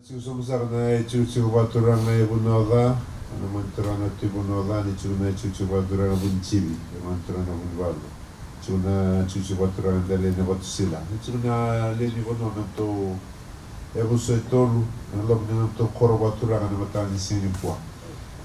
Chiusumsarna chiuchivaturana bunoda, mantrana tibunoda, nichuna chichivaturana bunchibi, mantrana bunvalo. Chuna chichivaturana delle nevatsila. Nichuna leni bonono to ebusetolu, lomno to korvaturana matani sinipua.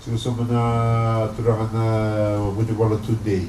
Chiusumana turana bunivalo today.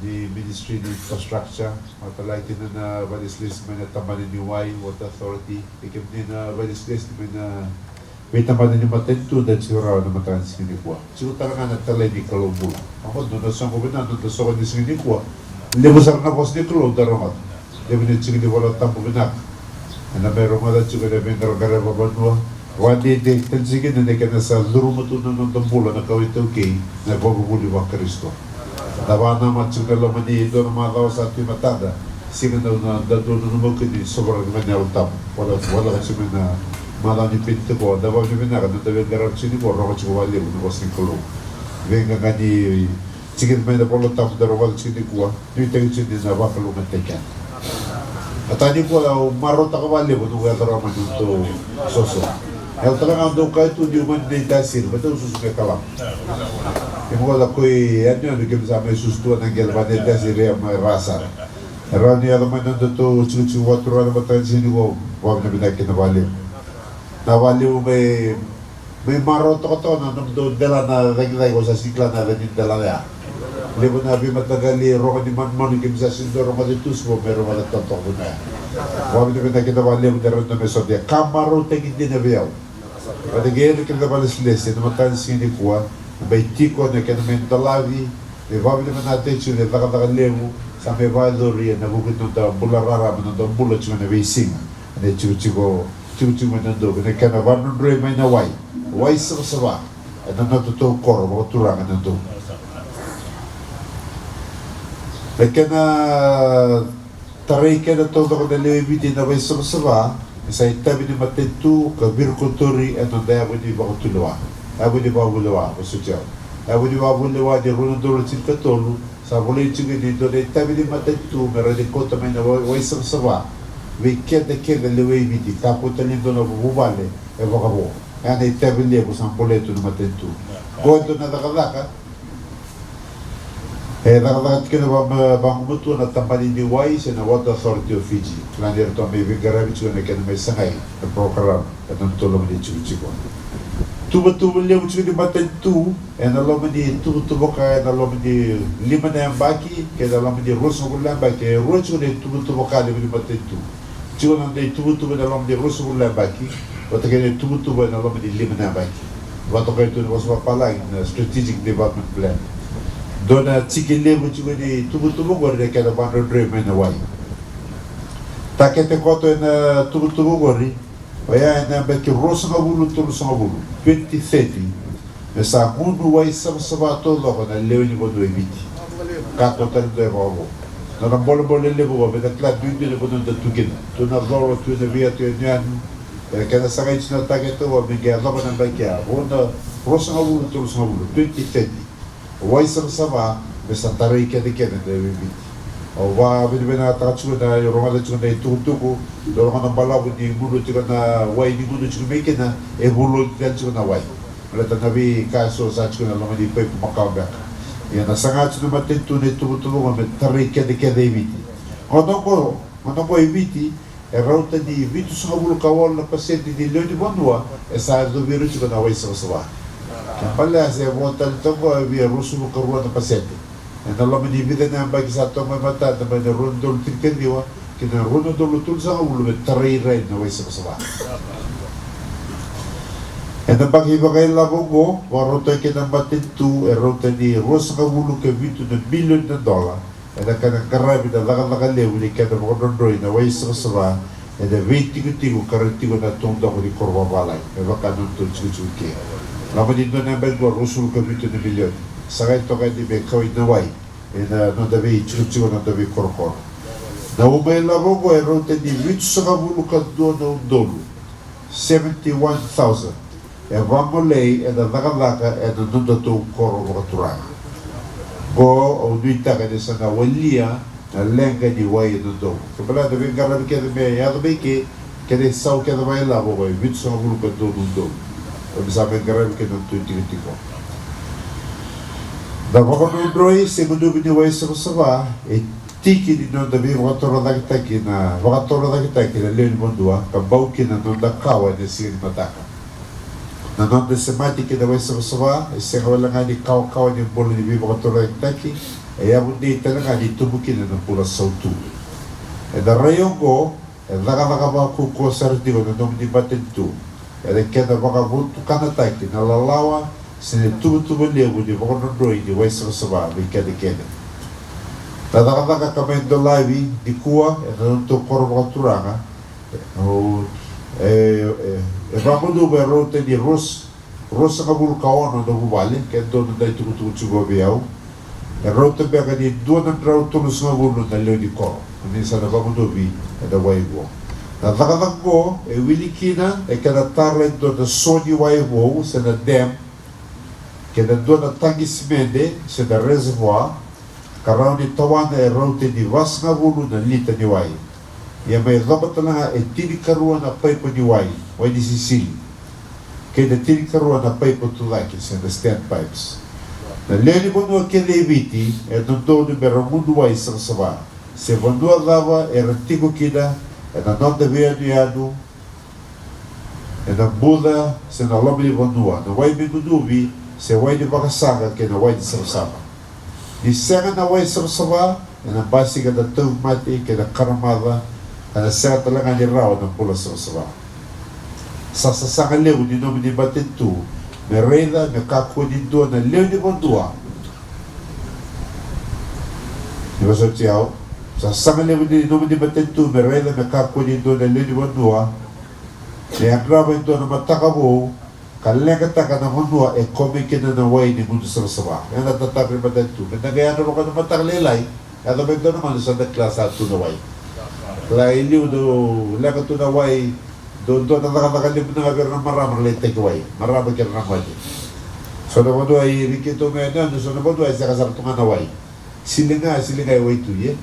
The Ministry of Infrastructure, matalaitin na valislis may natamani ni Water Authority, ikim din na valislis may tamani ni Matentu na siguro na matansin ni Kwa. Siguro talaga na talay ni Kalubula. Ako doon na siyang kubinan, doon na siyang kubinan ni Kwa. Libusar na kos ni Kalub, darongat. Lebi na siguro ni wala tampo binak. Ano meron nga na siguro na binaragara babanwa. Wadi di, tansigin na nekana sa lurumutunan ng tambula na kawito kay na bababuli wa Kristo. Dawana macam mani doon mga sa ating matada, sino na doon mo kini sobrang manya utam, wala kasi na malam ni pinto ko, dapat ni pinaka doon tabi garam sini ko, rogo chiko wali mo ko singkulo. Venga gani chicken may na polo tam darawal sini ko, ni tayo sini na bakalo mantekan. At ani ko marot ako wali mo nung garam mo to soso. El talagang doon kahit hindi man din tasir, betul susuka kalam. Yung wala ko'y, ano sa may sustuan ng galvaneta si Rea Rasa. Rani alaman nandun to, chichiwaturo na matayin sini ko, huwag na binakinabali. Nabali mo may maroto ko to, nandun doon dala na ragilay ko sa sikla na rin yung dala niya. Libo na bimatagali, roka ni Manmon, ikim sa sindoro malitus mo, pero wala tontok ko na. Huwag na binakinabali mo na rin na may sodya. Kamaro tingin din na biyaw. Patigyan ka na balislis, namatayin sini ko, may tiko na kinamendalavi, may vabili man natin siya, may lakadakalevo, sa may valori, nabukit nung da bularara, nung da bulat siya na basing. Ano chigo man nando, kinakanavan nung may naway, way sa kasaba, at nang natutuwa koro, mga turangan nando. Nagkana taray ka na todo ko na liwibiti na way sa kasaba, sa itabi ni Matentu, kabirkunturi, at nang daya ko di ba ko tuluwa. Abu di Babulawa, Masujaw. Abu di Babulawa, di Runadoro Chilkatolu, sa Bulay Chigi dito, na itabi di Matentu, meron di kota may na way sa sawa, may keda liway biti, kapunta lindo na bubale, e bakabo. Kaya na itabi liya ko sa Puleto na Matentu. Gondo na nakalaka, nakalakat ka na bang umuto na tampalin ni Wai sa na Water Authority of Fiji. Kaya nito may bigarabi siya na kaya may sangay na program at ang tulong ni Chico. Tuba-tuba liya mo siya ni Matentu, nalaman ni tuba-tuba ka, nalaman ni lima na yung baki, kaya nalaman ni Rosa Gulang baki, Rosa ni tuba-tuba ka liya ni Matentu. Siya nang di tuba-tuba nalaman ni Rosa Gulang baki, wata kaya ni tuba-tuba nalaman ni lima na yung baki. Wata kaya ito na was mapalang na Strategic Development Plan. Doon na chikin liya mo siya ni tuba-tuba ko rin kaya naman rin may naway. Takete ko ito na tuba-tuba ko rin, kaya na baki Rosa Gulang tulus sa Gulang. 2030, nasa kunu way sabato loko na lew ni bodo ibiti. Kako tal do ebo. Na bolo lebo ba da klat du de bodo da tukin. To na loro tu na via tu nyan. Kana sa kay na tageto wa biga labo na bakia. Onda Rosa Gulang tulus sa Gulang 2030. Way sababa nasa taray ka de kene de ibiti. O wa binibena tatsu na yoroma da tsuna itutuko. Dolo ka ng balaw ni gulo tsika na way ni gulo tsika may kina e bulo tsika tsika na way. Malata nabi kaso sa tsika na lamang di pa pumakabak. Yan nasangat tsika Matentu na itubutulungan may taray kede ibiti. Ano ko ibiti e rauta ni ibiti sa gulo kawal na pasyente ni Leoni Banua e sa dubiro tsika na way sa kasawa. Kaya pala sa evotan ito ko e biya ruso mo karuan na pasyente. E nalaman ni ibiti na ang bagi sa itong may mata na may narundol tingkaniwa kina Runadolo tul sa ulo may taray na way sa kasawa. E napag-iba kayo labong ko, waroto ay kinamatintu, e rota ni Rosa Gulang ka $1 billion. E nakanagkarami na lakal-lakalew, ni ka na mga nondoy na way sa kasawa, e na 20-tigo, karantigo na tungda ko ni Korwa Balay. E baka nung tul tsuki. Laman din doon namin ko, Rosul ka $1 billion. Sakay ito kayo ni may kawin na way, e na nung dabi, tsuki na dabi korkor. Na umay labo ko ay rota ni Rosa Gulang ka doon na undolo. 71,000. E vamolei e na nakalaka e na nundatong koro mga turang. Go o nuita ka nisa na walia na lenga ni way nundong. Kapala na bing karami kaya may yado may ki kede sau kede vai la bo vai vit so bulu ka do o bisa me garam ke non tu tiko da bo no droi se mo do bini vai so sava e tiki di non da vi votora da ki na votora da ki na le mondua ka bau ki na non da kawa de sir mataka na non de semati da vai so sava e se rola ngani kawa ni bolo di vi votora da ki e abu di tela ngani tubu ki na pula sautu e da rayongo e daga ba ku ko sartigo no dom di batentu e de keda baka vutu kanataki na lalawa se tubu lebu di vono droi di vai so sava vi kede na daga kamendo live di kua e non to korbo turanga o vamos do berote di ros ka vulkaono do vale che do dai tu goviao e rote bega di due na trauto no sngulu na le di ko ni sa na vamos do vi e da waiwo na daga ko e wilikina e kada tarle do da sodi waiwo se na dam che da do na tangismende se da reservoir karau ni tawana e rote di vasnga vulu na lita ni wai. Ia mai rabatalanga e tiri karua na paipa ni wai di Sicily. Kei da tiri karua na paipa tulaki, se na stand pipes. Na leni bonua ke leviti e nondonu me ramundu wai sarasava. Se vanua lava e ratigo kida e na nonda vea ni anu e na muda se na lomili vanua. Na wai minuduvi se wai di vakasanga ke na wai di sarasava. Di sanga na wai sarasava e na basi ka da tau mati ke da karamada e na sanga talanga ni rao na pula sarasava. Sasasanga leu ni nomi ni batentu me reida me kakua ni dua na leu ni mondua. Ni waso tiao. Sasasanga leu ni nomi ni batentu me reida me kakua ni dua na leu ni mondua. Ne agrava ni dua na matakabu kalenga taka na honua e kome kena na wai ni mundu sarasava. Ena tatapri batentu. Kena gaya na roka na matakalelai. Eda bento na manu sa na klasa tu na wai. Lai liu do leka tu na wai do na nakalimu na nga na marama le take wai. Marama kena na wai. So na manu ay rikito me na so na manu ay sa kasar tunga na wai. Silinga ay wai tu ye.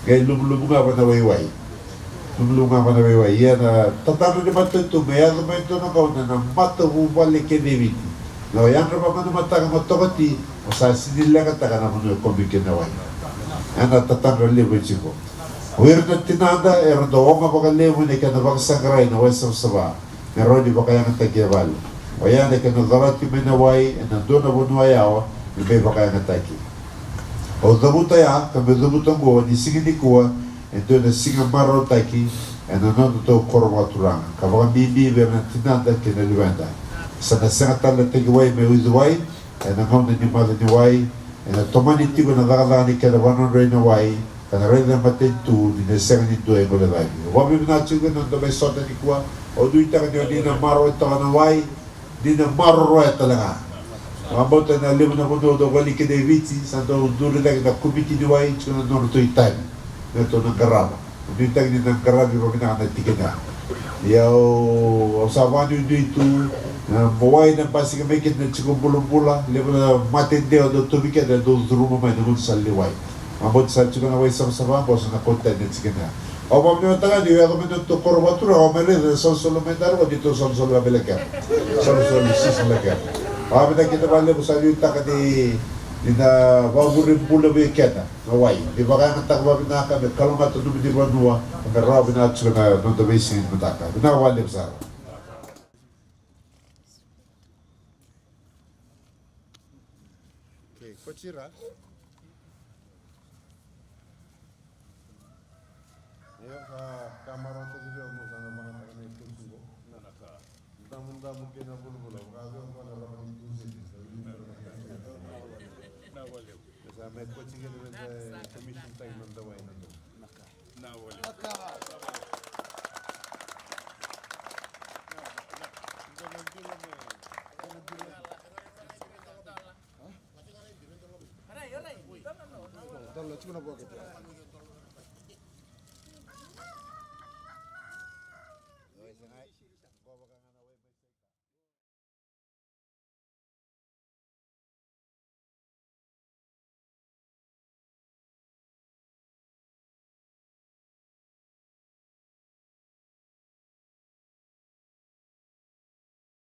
Kaya lumulumu nga pa na wai. Lumulunga pa na wai. Ia na tatano ni batentu me ya na ito na kauna na mata vuvale ke deviti. No yan pa manu mataka matokati o sa sinila ka taka na manu komike na wai. Ana tatano lewe chiko. Uir na tinanda e rodo onga baka lewe ne ka na baka sangray na wai sarasava. Ne rodi baka yang tagiaval. O yan e ka na darati me na wai e na doon na bunuay awa e be baka yang tagi. O dabuta ya ka me dabuta mo ni singi ni kuwa e doon na singa maro taki e na nono to korwa turanga. Ka baka bibi be na tinanda ke na liwenda. Sa na singa tala tagi wai me uizu wai e na ngauna ni mada ni wai e na tomani tigo na dagadani ke na wanon rei na wai ka na rei na matentu ni na singa ni dua e ngole dagi. Wabi na tsuga na ndo me sota ni kuwa o duita ka ni na maro e taga na wai di na maro roe talaga. Mabota na lima na mundo do wali ke de viti sa do dure lagi na kubiki ni wai tsuna nono to itai na to na garaba. Duita ni na garabi wabi na tikena. Ia o savani duitu na mowai na basi ka mekit na tsiko bula lima na matendeo do tubike na do zuruma mai na mun sali wai. Mabota sa tsiko na wai sama bosa na konten na tikena. O mam ni mataga di ya kami to korbatura o mere son solo mentar o dito son solo abelaka. Son solo sis laka. Abi na kita bale sa yuta ka di na bagurin pula be keta. Nawai. Di ba kaya takba binaka be kalunga to dumi di banua. Ka rabi na tsuna na no the basic mataka. Na wale sa. Okay, kochira. Ayo kamera to video mo sana mga taga tusugo. Munda mungkin na bulu-bulu. Kasi ang mga laman ng tusin. Kasi may coaching ka naman sa commission time ng daway na to. Nawali. Dalla, ci una poca.